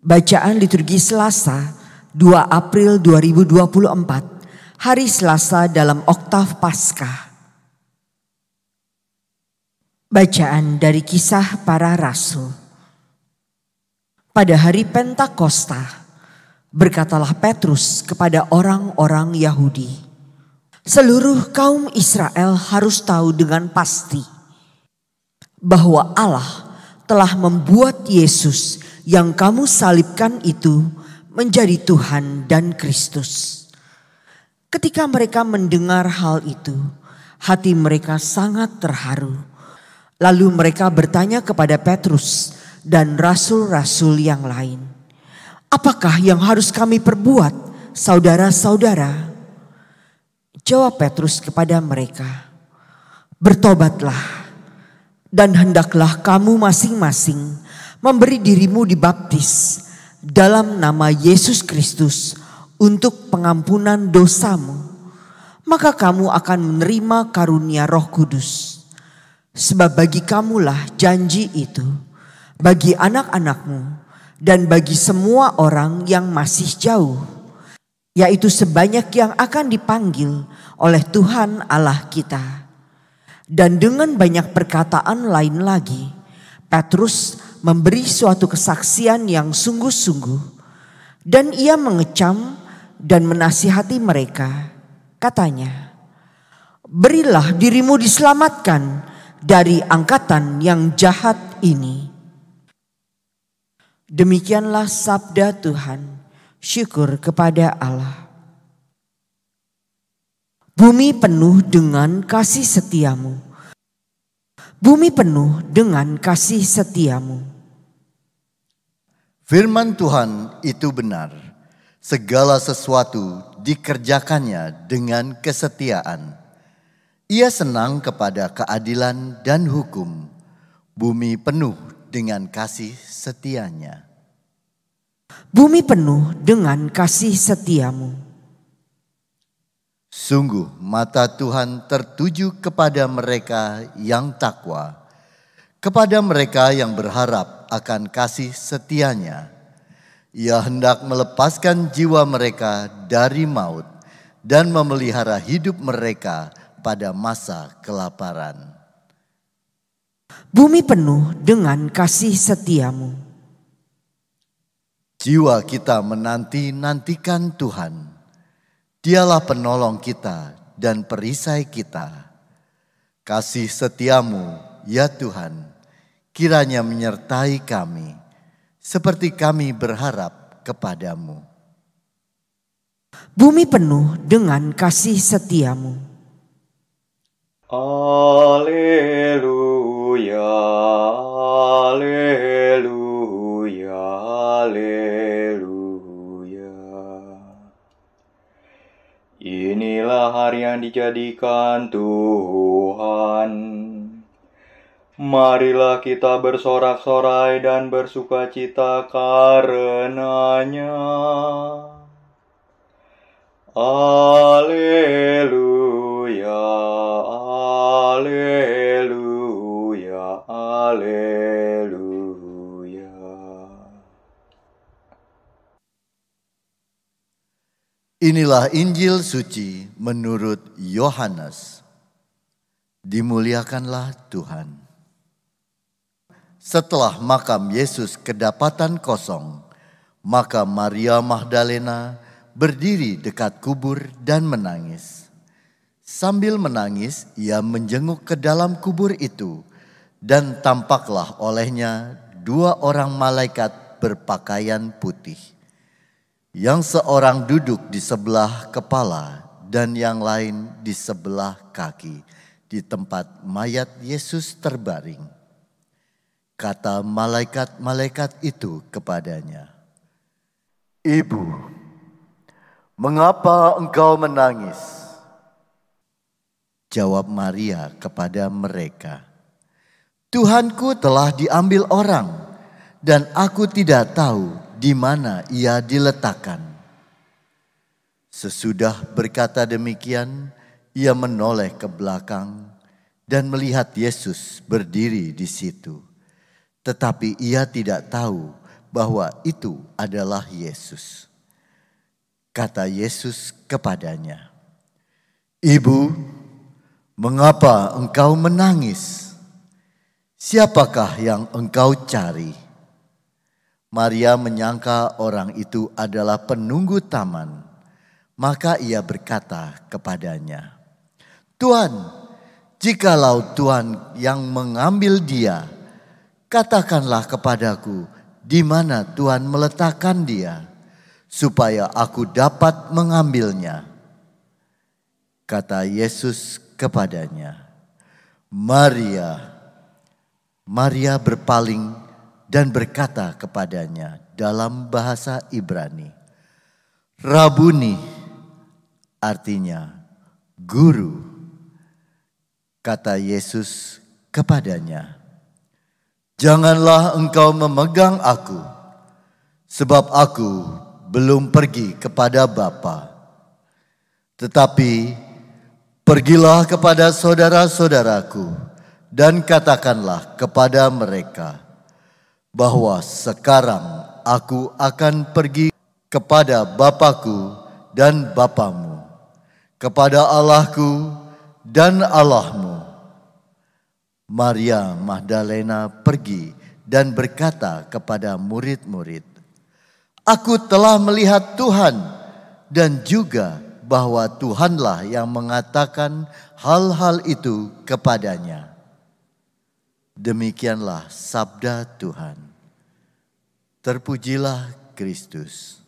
Bacaan liturgi Selasa 2 April 2024, hari Selasa dalam oktav Paskah. Bacaan dari Kisah Para Rasul. Pada hari Pentakosta, berkatalah Petrus kepada orang-orang Yahudi, "Seluruh kaum Israel harus tahu dengan pasti bahwa Allah telah membuat Yesus yang kamu salibkan itu menjadi Tuhan dan Kristus." Ketika mereka mendengar hal itu, hati mereka sangat terharu. Lalu mereka bertanya kepada Petrus dan rasul-rasul yang lain, "Apakah yang harus kami perbuat, saudara-saudara?" Jawab Petrus kepada mereka, "Bertobatlah, dan hendaklah kamu masing-masing memberi dirimu dibaptis dalam nama Yesus Kristus untuk pengampunan dosamu. Maka kamu akan menerima karunia Roh Kudus. Sebab bagi kamulah janji itu, bagi anak-anakmu dan bagi semua orang yang masih jauh, yaitu sebanyak yang akan dipanggil oleh Tuhan Allah kita." Dan dengan banyak perkataan lain lagi, Petrus memberi suatu kesaksian yang sungguh-sungguh, dan ia mengecam dan menasihati mereka. Katanya, "Berilah dirimu diselamatkan dari angkatan yang jahat ini." Demikianlah sabda Tuhan. Syukur kepada Allah. Bumi penuh dengan kasih setiamu. Bumi penuh dengan kasih setiamu. Firman Tuhan itu benar. Segala sesuatu dikerjakannya dengan kesetiaan. Ia senang kepada keadilan dan hukum. Bumi penuh dengan kasih setianya. Bumi penuh dengan kasih setiamu. Sungguh mata Tuhan tertuju kepada mereka yang takwa, kepada mereka yang berharap akan kasih setianya. Ia hendak melepaskan jiwa mereka dari maut dan memelihara hidup mereka pada masa kelaparan. Bumi penuh dengan kasih setiamu. Jiwa kita menanti-nantikan Tuhan. Dialah penolong kita dan perisai kita. Kasih setiamu, ya Tuhan, kiranya menyertai kami, seperti kami berharap kepadamu. Bumi penuh dengan kasih setiamu. Alleluia, alleluia, alleluia. Inilah hari yang dijadikan Tuhan. Marilah kita bersorak-sorai dan bersukacita karenanya. Alleluia, alleluia, alleluia. Inilah Injil suci menurut Yohanes. Dimuliakanlah Tuhan. Setelah makam Yesus kedapatan kosong, maka Maria Magdalena berdiri dekat kubur dan menangis. Sambil menangis, ia menjenguk ke dalam kubur itu, dan tampaklah olehnya 2 orang malaikat berpakaian putih. Yang seorang duduk di sebelah kepala dan yang lain di sebelah kaki, di tempat mayat Yesus terbaring. Kata malaikat-malaikat itu kepadanya, "Ibu, mengapa engkau menangis?" Jawab Maria kepada mereka, "Tuhanku telah diambil orang, dan aku tidak tahu di mana ia diletakkan." Sesudah berkata demikian, ia menoleh ke belakang dan melihat Yesus berdiri di situ. Tetapi ia tidak tahu bahwa itu adalah Yesus. Kata Yesus kepadanya, "Ibu, mengapa engkau menangis? Siapakah yang engkau cari?" Maria menyangka orang itu adalah penunggu taman. Maka ia berkata kepadanya, "Tuan, jikalau Tuhan yang mengambil dia, katakanlah kepadaku di mana Tuhan meletakkan dia, supaya aku dapat mengambilnya." Kata Yesus kepadanya, "Maria." Maria berpaling dan berkata kepadanya dalam bahasa Ibrani, "Rabuni," artinya guru. Kata Yesus kepadanya, "Janganlah engkau memegang aku, sebab aku belum pergi kepada Bapa. Tetapi pergilah kepada saudara-saudaraku dan katakanlah kepada mereka bahwa sekarang aku akan pergi kepada Bapakku dan Bapamu, kepada Allahku dan Allahmu." Maria Magdalena pergi dan berkata kepada murid-murid, "Aku telah melihat Tuhan," dan juga bahwa Tuhanlah yang mengatakan hal-hal itu kepadanya. Demikianlah sabda Tuhan. Terpujilah Kristus.